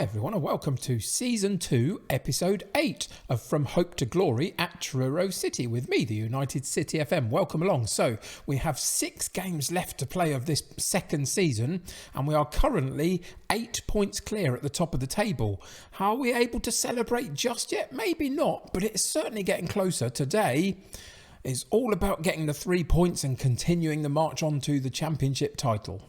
everyone, and welcome to Season 2, Episode 8 of From Hope to Glory at Truro City with me, the United City FM. Welcome along. So, we have 6 games left to play of this second season, and we are currently 8 points clear at the top of the table. Are we able to celebrate just yet? Maybe not, but it's certainly getting closer. Today is all about getting the 3 points and continuing the march on to the championship title.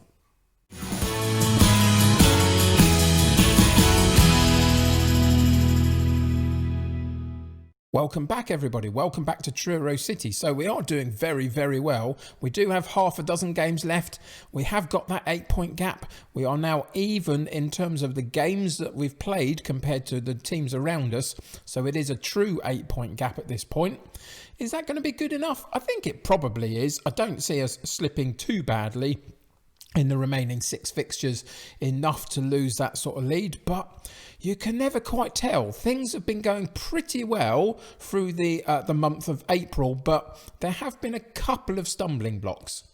Welcome back, everybody. Welcome back to Truro City. So we are doing very, very well. We do have half a dozen games left. We have got that 8-point gap. We are now even in terms of the games that we've played compared to the teams around us. So it is a true 8-point gap at this point. Is that going to be good enough? I think it probably is. I don't see us slipping too badly in the remaining 6 fixtures, enough to lose that sort of lead, but you can never quite tell. Things have been going pretty well through the month of April, but there have been a couple of stumbling blocks.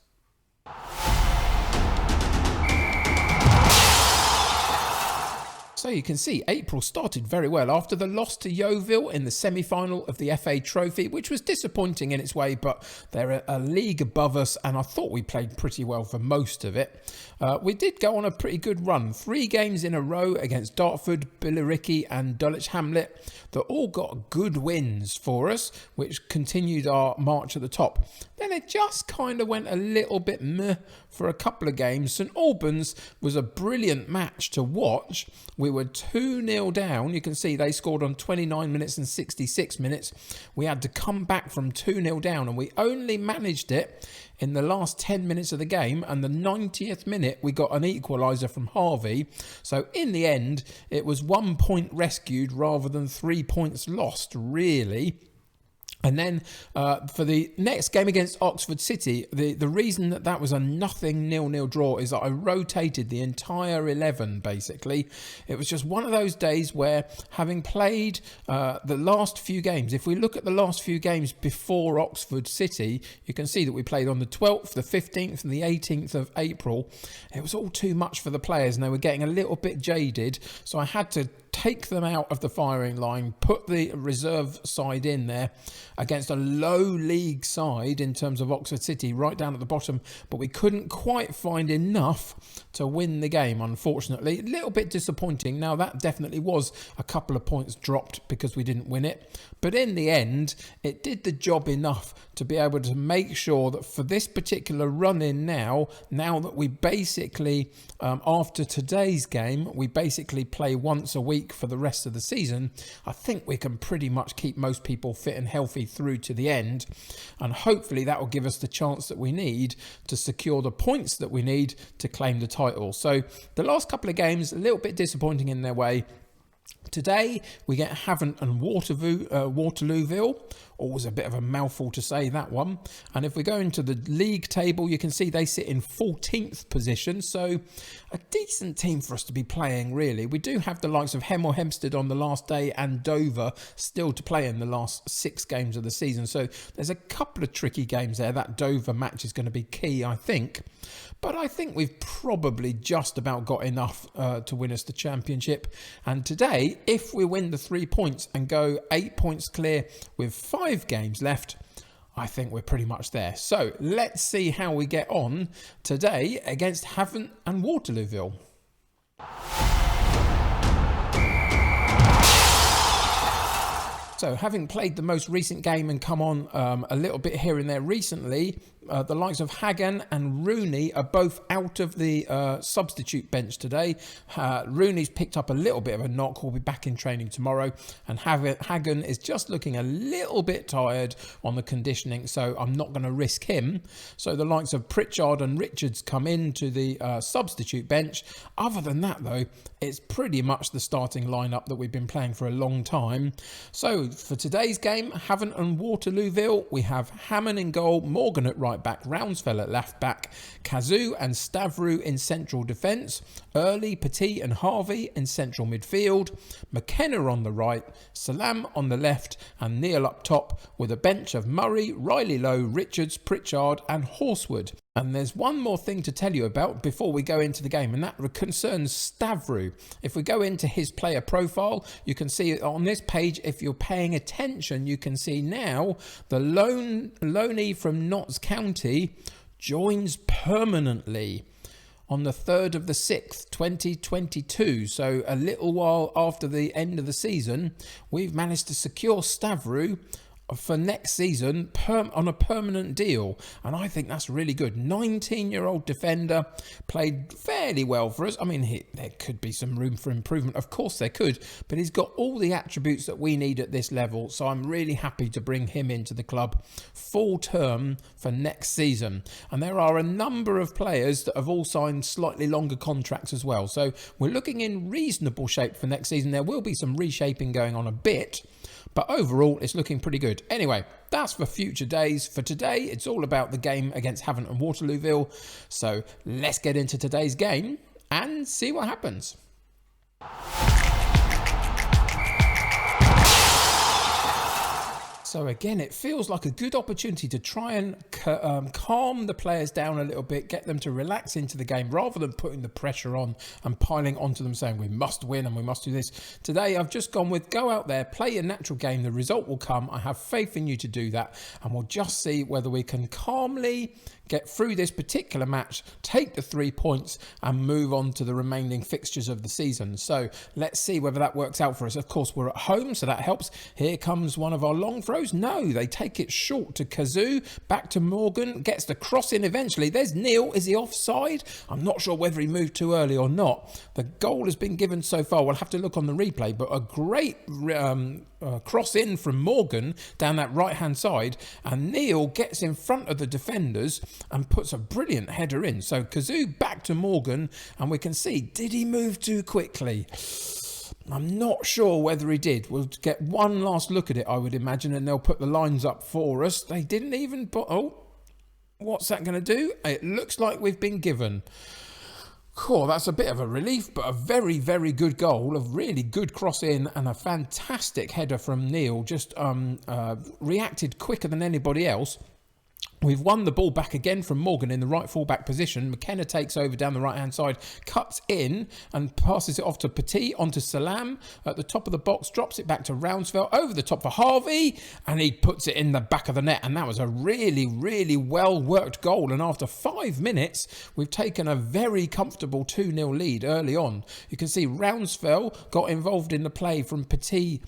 So you can see April started very well after the loss to Yeovil in the semi-final of the FA Trophy, which was disappointing in its way, but they're a league above us and I thought we played pretty well for most of it. We did go on a pretty good run, 3 games in a row against Dartford, Billericay and Dulwich Hamlet that all got good wins for us, which continued our march at the top. Then it just kind of went a little bit meh for a couple of games. St Albans was a brilliant match to watch. We were 2-0 down. You can see they scored on 29 minutes and 66 minutes. We had to come back from 2-0 down and we only managed it in the last 10 minutes of the game, and the 90th minute we got an equaliser from Harvey. So in the end, it was 1 point rescued rather than 3 points lost, really. And then for the next game against Oxford City, the reason that was a 0-0 draw is that I rotated the entire 11, basically. It was just one of those days where, having played the last few games, if we look at the last few games before Oxford City, you can see that we played on the 12th, the 15th and the 18th of April. It was all too much for the players and they were getting a little bit jaded. So I had to take them out of the firing line, put the reserve side in there against a low league side in terms of Oxford City, right down at the bottom, but we couldn't quite find enough to win the game, unfortunately. A little bit disappointing. Now, that definitely was a couple of points dropped because we didn't win it, but in the end, it did the job enough to be able to make sure that for this particular run-in now that we basically, after today's game, we basically play once a week for the rest of the season, I think we can pretty much keep most people fit and healthy through to the end, and hopefully that will give us the chance that we need to secure the points that we need to claim the title. So the last couple of games, a little bit disappointing in their way. Today we get Havant and Waterlooville. Always a bit of a mouthful to say, that one. And if we go into the league table, you can see they sit in 14th position. So a decent team for us to be playing, really. We do have the likes of Hemel Hempstead on the last day and Dover still to play in the last 6 games of the season. So there's a couple of tricky games there. That Dover match is going to be key, I think. But I think we've probably just about got enough to win us the championship. And today, if we win the 3 points and go 8 points clear with 5 games left, I think we're pretty much there. So let's see how we get on today against Havant and Waterlooville. So having played the most recent game and come on a little bit here and there recently, the likes of Hagan and Rooney are both out of the substitute bench today. Rooney's picked up a little bit of a knock. We'll be back in training tomorrow. And Hagan is just looking a little bit tired on the conditioning, so I'm not going to risk him. So the likes of Pritchard and Richards come into the substitute bench. Other than that, though, it's pretty much the starting lineup that we've been playing for a long time. So for today's game, Havant and Waterlooville, we have Hammond in goal, Morgan at right back, Rounsfell at left back, Kazoo and Stavru in central defence, Early, Petit and Harvey in central midfield, McKenna on the right, Salam on the left and Neil up top, with a bench of Murray, Riley Lowe, Richards, Pritchard and Horsewood. And there's one more thing to tell you about before we go into the game, and that concerns Stavru. If we go into his player profile, you can see on this page, if you're paying attention, you can see now the loanee from Notts County joins permanently on the 3rd of the 6th, 2022. So a little while after the end of the season, we've managed to secure Stavru for next season on a permanent deal, and I think that's really good. 19-year-old defender, played fairly well for us. I mean, there could be some room for improvement, of course there could, but he's got all the attributes that we need at this level, so I'm really happy to bring him into the club full term for next season. And there are a number of players that have all signed slightly longer contracts as well, so we're looking in reasonable shape for next season. There will be some reshaping going on a bit, but overall, it's looking pretty good. Anyway, that's for future days. For today, it's all about the game against Havant and Waterlooville. So let's get into today's game and see what happens. So again, it feels like a good opportunity to try and calm the players down a little bit, get them to relax into the game rather than putting the pressure on and piling onto them saying we must win and we must do this. Today, I've just gone with go out there, play a natural game, the result will come. I have faith in you to do that, and we'll just see whether we can calmly get through this particular match, take the 3 points and move on to the remaining fixtures of the season. So let's see whether that works out for us. Of course, we're at home, so that helps. Here comes one of our long throws. No, they take it short to Kazoo, back to Morgan, gets the cross in eventually. There's Neil. Is he offside? I'm not sure whether he moved too early or not. The goal has been given so far. We'll have to look on the replay, but a great cross in from Morgan down that right-hand side, and Neil gets in front of the defenders and puts a brilliant header in. So Kazoo back to Morgan, and we can see, did he move too quickly? I'm not sure whether he did. We'll get one last look at it, I would imagine, and they'll put the lines up for us. They didn't even put... Oh, what's that going to do? It looks like we've been given. Cool, that's a bit of a relief, but a very, very good goal. A really good cross in and a fantastic header from Neil. Just reacted quicker than anybody else. We've won the ball back again from Morgan in the right full-back position. McKenna takes over down the right-hand side, cuts in and passes it off to Petit, onto Salam at the top of the box, drops it back to Rounsfell, over the top for Harvey, and he puts it in the back of the net. And that was a really, really well-worked goal. And after 5 minutes, we've taken a very comfortable 2-0 lead early on. You can see Rounsfell got involved in the play from Petit,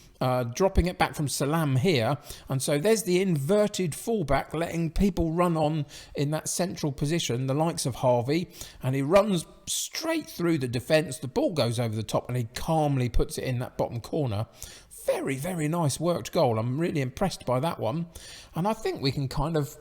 dropping it back from Salam here. And so there's the inverted full-back, letting people run on in that central position, the likes of Harvey, and he runs straight through the defence. The ball goes over the top and he calmly puts it in that bottom corner. Very, very nice worked goal. I'm really impressed by that one, and I think we can kind of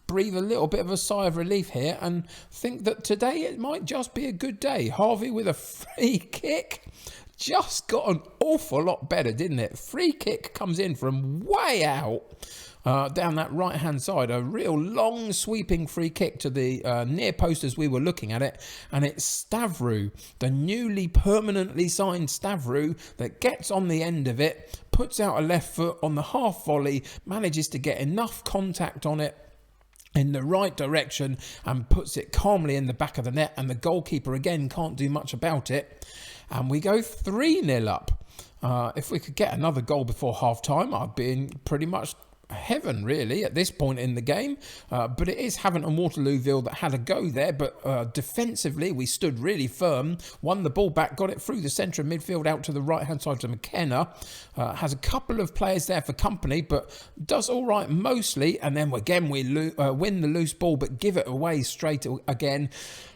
breathe a little bit of a sigh of relief here and think that today it might just be a good day. Harvey with a free kick just got an awful lot better, didn't it? Free kick comes in from way out down that right hand side, a real long sweeping free kick to the near post as we were looking at it, and it's Stavru, the newly permanently signed Stavru, that gets on the end of it, puts out a left foot on the half volley, manages to get enough contact on it in the right direction and puts it calmly in the back of the net, and the goalkeeper again can't do much about it, and we go 3-0 up. If we could get another goal before half time, I'd be in pretty much heaven really at this point in the game, but it is Havant and Waterlooville that had a go there, but defensively we stood really firm, won the ball back, got it through the centre of midfield out to the right hand side to McKenna, has a couple of players there for company but does all right mostly, and then again we win the loose ball but give it away straight again.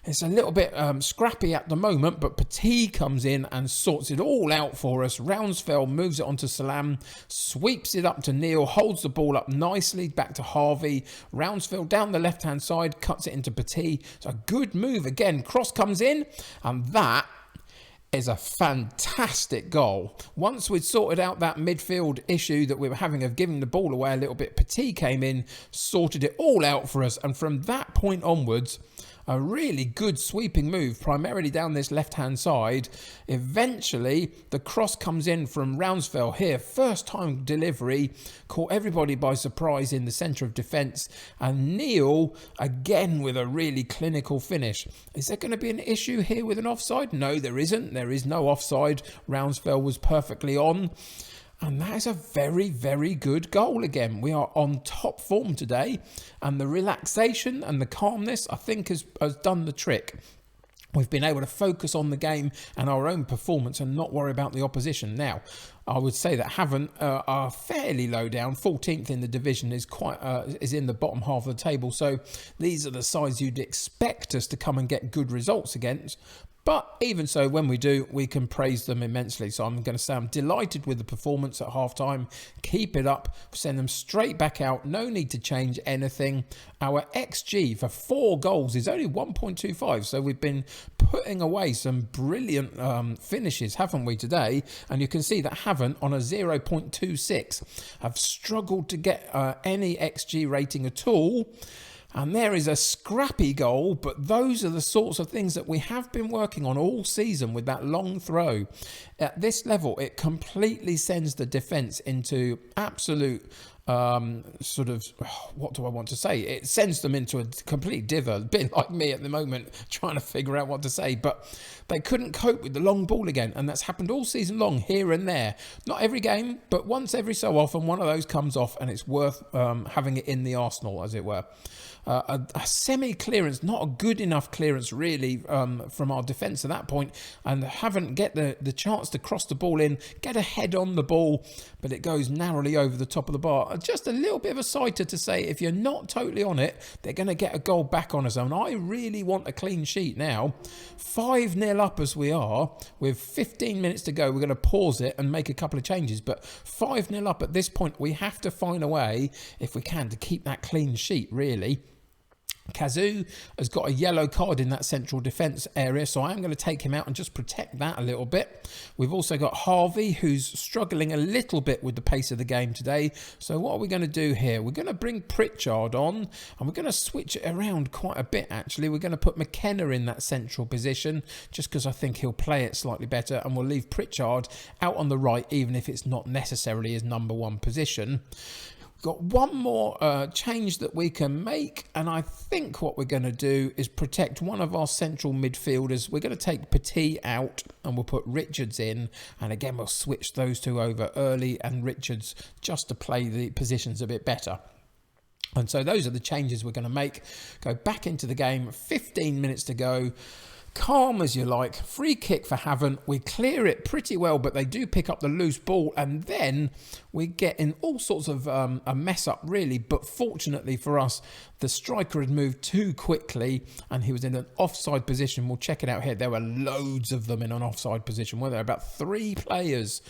It's a little bit scrappy at the moment, but Petit comes in and sorts it all out for us. Rounsfell moves it onto Salam, sweeps it up to Neil, holds the ball up nicely, back to Harvey. Rounsfell down the left-hand side, cuts it into Petit. It's a good move again. Cross comes in, and that is a fantastic goal. Once we'd sorted out that midfield issue that we were having of giving the ball away a little bit, Petit came in, sorted it all out for us, and from that point onwards, a really good sweeping move, primarily down this left-hand side. Eventually, the cross comes in from Rounsfell here. First time delivery, caught everybody by surprise in the centre of defence. And Neil, again, with a really clinical finish. Is there going to be an issue here with an offside? No, there isn't. There is no offside. Rounsfell was perfectly on. And that is a very, very good goal again. We are on top form today. And the relaxation and the calmness, I think, has done the trick. We've been able to focus on the game and our own performance and not worry about the opposition. Now, I would say that Havant are fairly low down. 14th in the division is in the bottom half of the table. So these are the sides you'd expect us to come and get good results against. But even so, when we do, we can praise them immensely. So I'm going to say I'm delighted with the performance at half-time. Keep it up. Send them straight back out. No need to change anything. Our XG for 4 goals is only 1.25. So we've been putting away some brilliant finishes, haven't we, today? And you can see that Havant on a 0.26 have struggled to get any XG rating at all. And there is a scrappy goal, but those are the sorts of things that we have been working on all season with that long throw. At this level, it completely sends the defence into absolute what do I want to say? It sends them into a complete dither, a bit like me at the moment, trying to figure out what to say. But they couldn't cope with the long ball again, and that's happened all season long, here and there. Not every game, but once every so often, one of those comes off, and it's worth having it in the arsenal, as it were. A semi-clearance, not a good enough clearance really from our defence at that point, and haven't get the chance to cross the ball in, get a head on the ball, but it goes narrowly over the top of the bar. Just a little bit of a sighter to say, if you're not totally on it, they're going to get a goal back on us. And I really want a clean sheet now. 5-0 up as we are, with 15 minutes to go. We're going to pause it and make a couple of changes, but 5-0 up at this point, we have to find a way, if we can, to keep that clean sheet, really. Kazoo has got a yellow card in that central defence area, so I'm going to take him out and just protect that a little bit. We've also got Harvey, who's struggling a little bit with the pace of the game today. So what are we going to do here? We're going to bring Pritchard on, and we're going to switch it around quite a bit, actually. We're going to put McKenna in that central position, just because I think he'll play it slightly better, and we'll leave Pritchard out on the right, even if it's not necessarily his number one position. Got one more change that we can make, and I think what we're going to do is protect one of our central midfielders. We're going to take Petit out and we'll put Richards in, and again we'll switch those two over, Early and Richards, just to play the positions a bit better. And so those are the changes we're going to make. Go back into the game, 15 minutes to go. Calm as you like. Free kick for Havant. We clear it pretty well, but they do pick up the loose ball, and then we get in all sorts of a mess up, really. But fortunately for us, the striker had moved too quickly, and he was in an offside position. We'll check it out here. There were loads of them in an offside position, were there? About 3 players.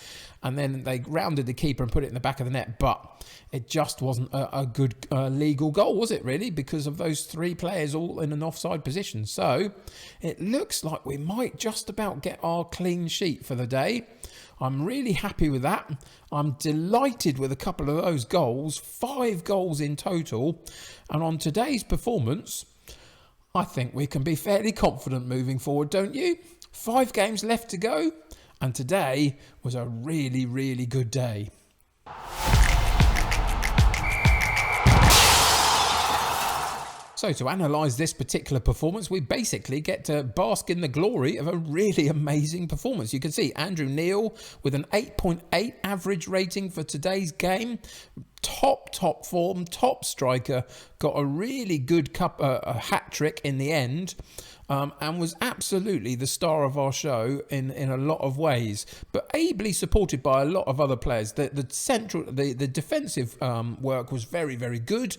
And then they rounded the keeper and put it in the back of the net. But it just wasn't a good legal goal, was it, really? Because of those 3 players all in an offside position. So it looks like we might just about get our clean sheet for the day. I'm really happy with that. I'm delighted with a couple of those goals. 5 goals in total. And on today's performance, I think we can be fairly confident moving forward, don't you? 5 games left to go. And today was a really, really good day. So to analyse this particular performance, we basically get to bask in the glory of a really amazing performance. You can see Andrew Neil with an 8.8 average rating for today's game. Top form, top striker, got a really good a hat-trick in the end. And was absolutely the star of our show in a lot of ways, but ably supported by a lot of other players. The defensive work was very, very good.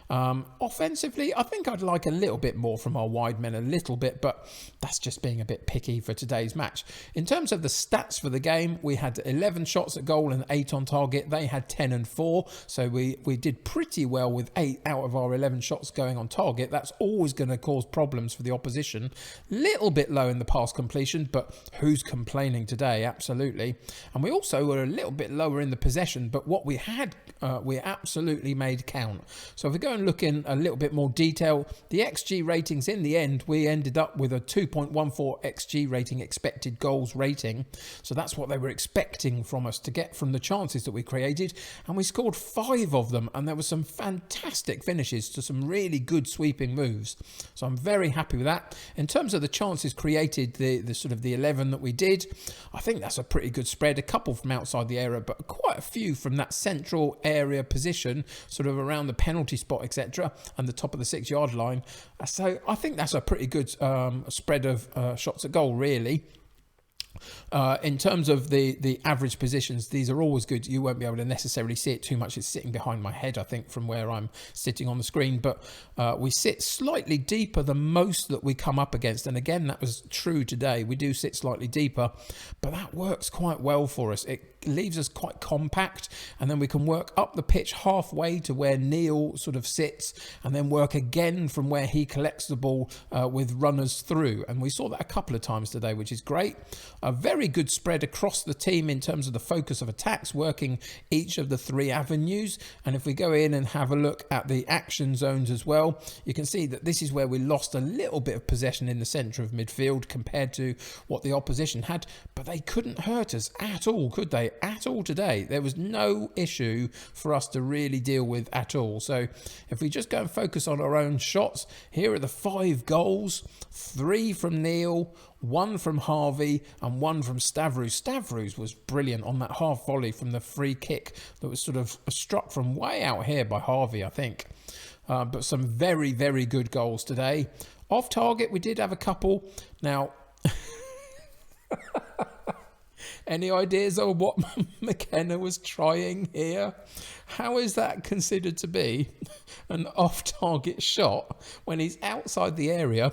Offensively, I think I'd like a little bit more from our wide men, a little bit, but that's just being a bit picky for today's match. In terms of the stats for the game, we had 11 shots at goal and 8 on target. They had 10 and 4, so we did pretty well with 8 out of our 11 shots going on target. That's always going to cause problems for the opposition. Little bit low in the pass completion, but who's complaining today? Absolutely. And we also were a little bit lower in the possession, but what we had, we absolutely made count. So if we go and look in a little bit more detail, the XG ratings in the end, we ended up with a 2.14 XG rating, expected goals rating. So that's what they were expecting from us to get from the chances that we created. And we scored 5 of them. And there were some fantastic finishes to some really good sweeping moves. So I'm very happy with that. In terms of the chances created, the sort of the 11 that we did, I think that's a pretty good spread. A couple from outside the area, but quite a few from that central area position, sort of around the penalty spot, etc., and the top of the 6-yard line. So I think that's a pretty good spread of shots at goal, really. In terms of the average positions, these are always good. You won't be able to necessarily see it too much. It's sitting behind my head, I think, from where I'm sitting on the screen. But we sit slightly deeper than most that we come up against. And again, that was true today. We do sit slightly deeper, but that works quite well for us. It leaves us quite compact, and then we can work up the pitch halfway to where Neil sort of sits, and then work again from where he collects the ball with runners through. And we saw that a couple of times today, which is great. A very good spread across the team in terms of the focus of attacks, working each of the 3 avenues. And if we go in and have a look at the action zones as well, you can see that this is where we lost a little bit of possession in the centre of midfield compared to what the opposition had, but they couldn't hurt us at all, could they? At all today. There was no issue for us to really deal with at all. So if we just go and focus on our own shots, here are the 5 goals, 3 from Neil, 1 from Harvey and 1 from Stavros. Stavros was brilliant on that half volley from the free kick that was sort of struck from way out here by Harvey, I think. But some very, very good goals today. Off target, we did have a couple. Now, any ideas on what McKenna was trying here? How is that considered to be an off-target shot when he's outside the area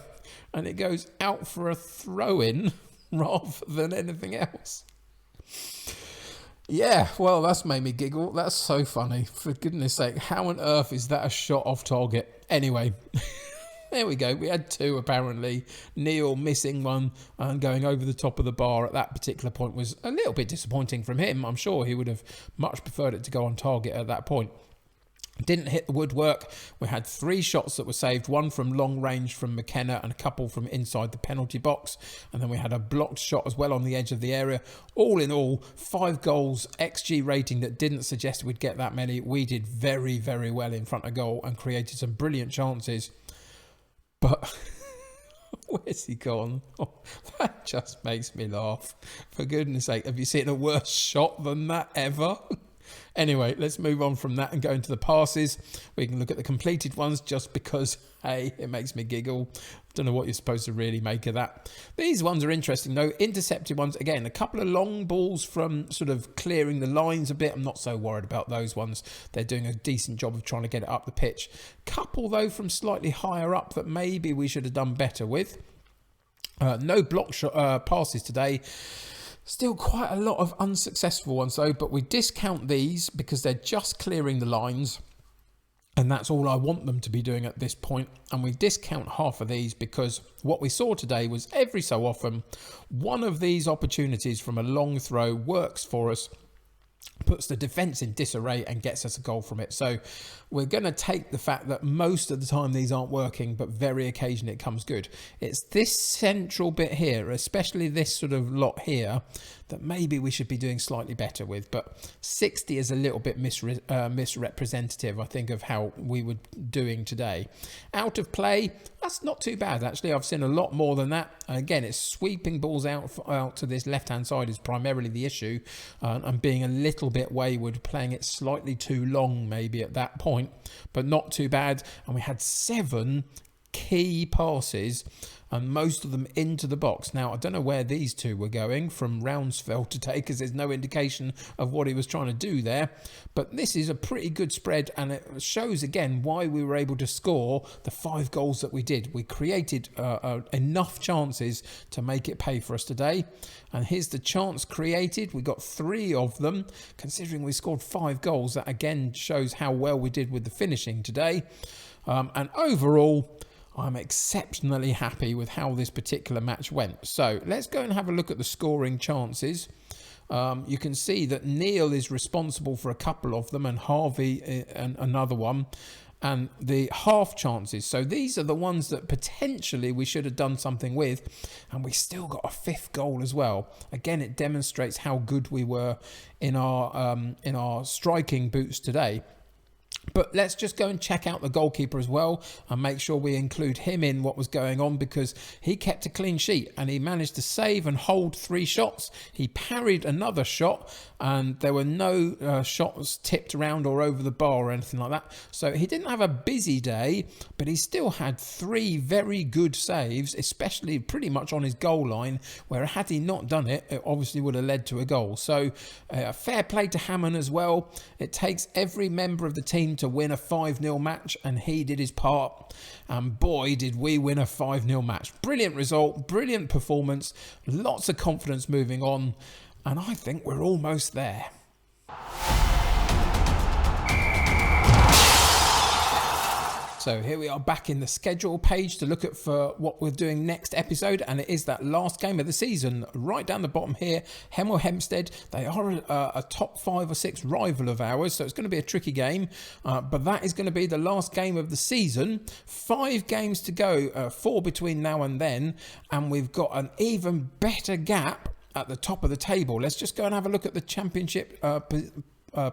and it goes out for a throw-in rather than anything else? Yeah, well, that's made me giggle. That's so funny. For goodness sake, how on earth is that a shot off target? Anyway, there we go. We had 2 apparently. Neil missing 1 and going over the top of the bar at that particular point was a little bit disappointing from him. I'm sure he would have much preferred it to go on target at that point. Didn't hit the woodwork. We had 3 shots that were saved, 1 from long range from McKenna and a couple from inside the penalty box. And then we had a blocked shot as well on the edge of the area. All in all, 5 goals, XG rating that didn't suggest we'd get that many. We did very, very well in front of goal and created some brilliant chances. But where's he gone? Oh, that just makes me laugh. For goodness sake, have you seen a worse shot than that ever? Anyway, let's move on from that and go into the passes. We can look at the completed ones just because, hey, it makes me giggle. Don't know what you're supposed to really make of that. These ones are interesting though. Intercepted ones, again, a couple of long balls from sort of clearing the lines a bit. I'm not so worried about those ones. They're doing a decent job of trying to get it up the pitch. Couple though from slightly higher up that maybe we should have done better with. No block passes today. Still quite a lot of unsuccessful ones though, but we discount these because they're just clearing the lines. And that's all I want them to be doing at this point. And we discount half of these because what we saw today was every so often, one of these opportunities from a long throw works for us, puts the defence in disarray and gets us a goal from it. So we're going to take the fact that most of the time these aren't working, but very occasionally it comes good. It's this central bit here, especially this sort of lot here, that maybe we should be doing slightly better with. But 60 is a little bit misrepresentative, I think, of how we were doing today. Out of play, that's not too bad, actually. I've seen a lot more than that. And again, it's sweeping balls out to this left-hand side is primarily the issue. And being a little bit wayward, playing it slightly too long maybe at that point, but not too bad. And we had 7 key passes and most of them into the box. Now, I don't know where these 2 were going from Rounsfeld today because there's no indication of what he was trying to do there. But this is a pretty good spread and it shows again why we were able to score the 5 goals that we did. We created enough chances to make it pay for us today. And here's the chance created. We got 3 of them. Considering we scored 5 goals, that again shows how well we did with the finishing today. And overall, I'm exceptionally happy with how this particular match went. So let's go and have a look at the scoring chances. You can see that Neil is responsible for a couple of them and Harvey and another one. and the half chances. So these are the ones that potentially we should have done something with, and we still got a 5th goal as well. Again, it demonstrates how good we were in our striking boots today. But let's just go and check out the goalkeeper as well and make sure we include him in what was going on, because he kept a clean sheet and he managed to save and hold 3 shots. He parried another shot and there were no shots tipped around or over the bar or anything like that. So he didn't have a busy day, but he still had 3 very good saves, especially pretty much on his goal line, where had he not done it, it obviously would have led to a goal. So fair play to Havant as well. It takes every member of the team to win a 5-0 match, and he did his part, and boy did we win a 5-0 match. Brilliant result, brilliant performance, lots of confidence moving on, and I think we're almost there. So here we are back in the schedule page to look at for what we're doing next episode, and it is that last game of the season. Right down the bottom here, Hemel Hempstead. They are a top 5 or 6 rival of ours, so it's going to be a tricky game, but that is going to be the last game of the season. 5 games to go, 4 between now and then, and we've got an even better gap at the top of the table. Let's just go and have a look at the championship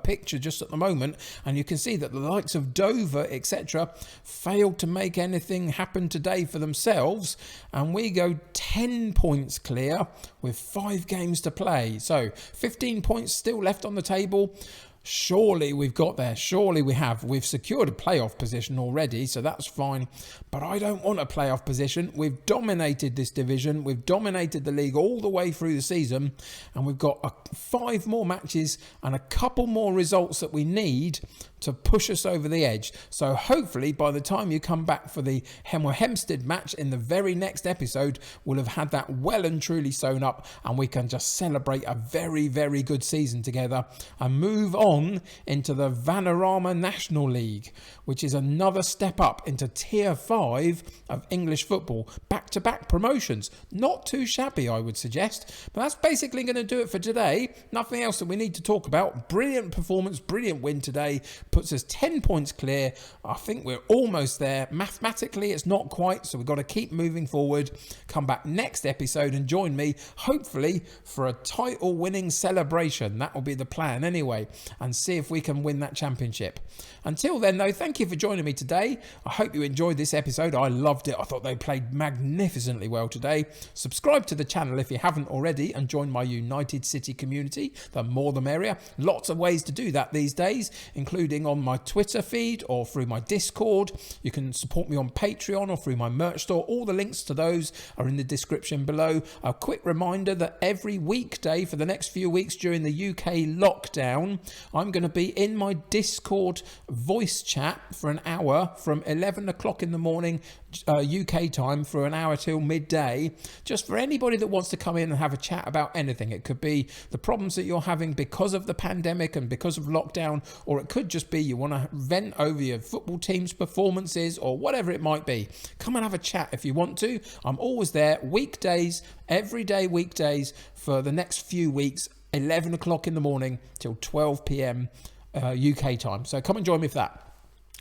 picture just at the moment, and you can see that the likes of Dover, etc., failed to make anything happen today for themselves, and we go 10 points clear with 5 games to play. So 15 points still left on the table. Surely we've got there. Surely we have. We've secured a playoff position already, so that's fine. But I don't want a playoff position. We've dominated this division. We've dominated the league all the way through the season, and we've got 5 more matches and a couple more results that we need to push us over the edge. So hopefully by the time you come back for the Hemel Hempstead match in the very next episode, we'll have had that well and truly sewn up, and we can just celebrate a very, very good season together and move on into the Vanarama National League, which is another step up into Tier 5 of English football. Back-to-back promotions. Not too shabby, I would suggest. But that's basically going to do it for today. Nothing else that we need to talk about. Brilliant performance, brilliant win today. Puts us 10 points clear. I think we're almost there. Mathematically, it's not quite, so we've got to keep moving forward. Come back next episode and join me, hopefully, for a title-winning celebration. That will be the plan anyway, and see if we can win that championship. Until then, though, thank you for joining me today. I hope you enjoyed this episode. I loved it. I thought they played magnificently well today. Subscribe to the channel if you haven't already, and join my United City community. The more the merrier. Lots of ways to do that these days, including on my Twitter feed or through my Discord. You can support me on Patreon or through my merch store. All the links to those are in the description below. A quick reminder that every weekday for the next few weeks during the UK lockdown, I'm going to be in my Discord voice chat for an hour from 11 o'clock in the morning UK time for an hour till midday, just for anybody that wants to come in and have a chat about anything. It could be the problems that you're having because of the pandemic and because of lockdown, or it could just be you want to vent over your football team's performances or whatever it might be. Come and have a chat if you want to. I'm always there weekdays, everyday weekdays for the next few weeks, 11 o'clock in the morning till 12 p.m. UK time. So come and join me for that.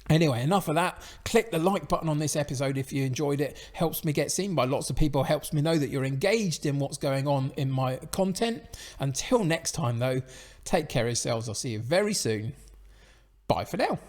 Anyway, enough of that. Click the like button on this episode if you enjoyed it. Helps me get seen by lots of people. Helps me know that you're engaged in what's going on in my content. Until next time, though, take care of yourselves. I'll see you very soon. Bye for now.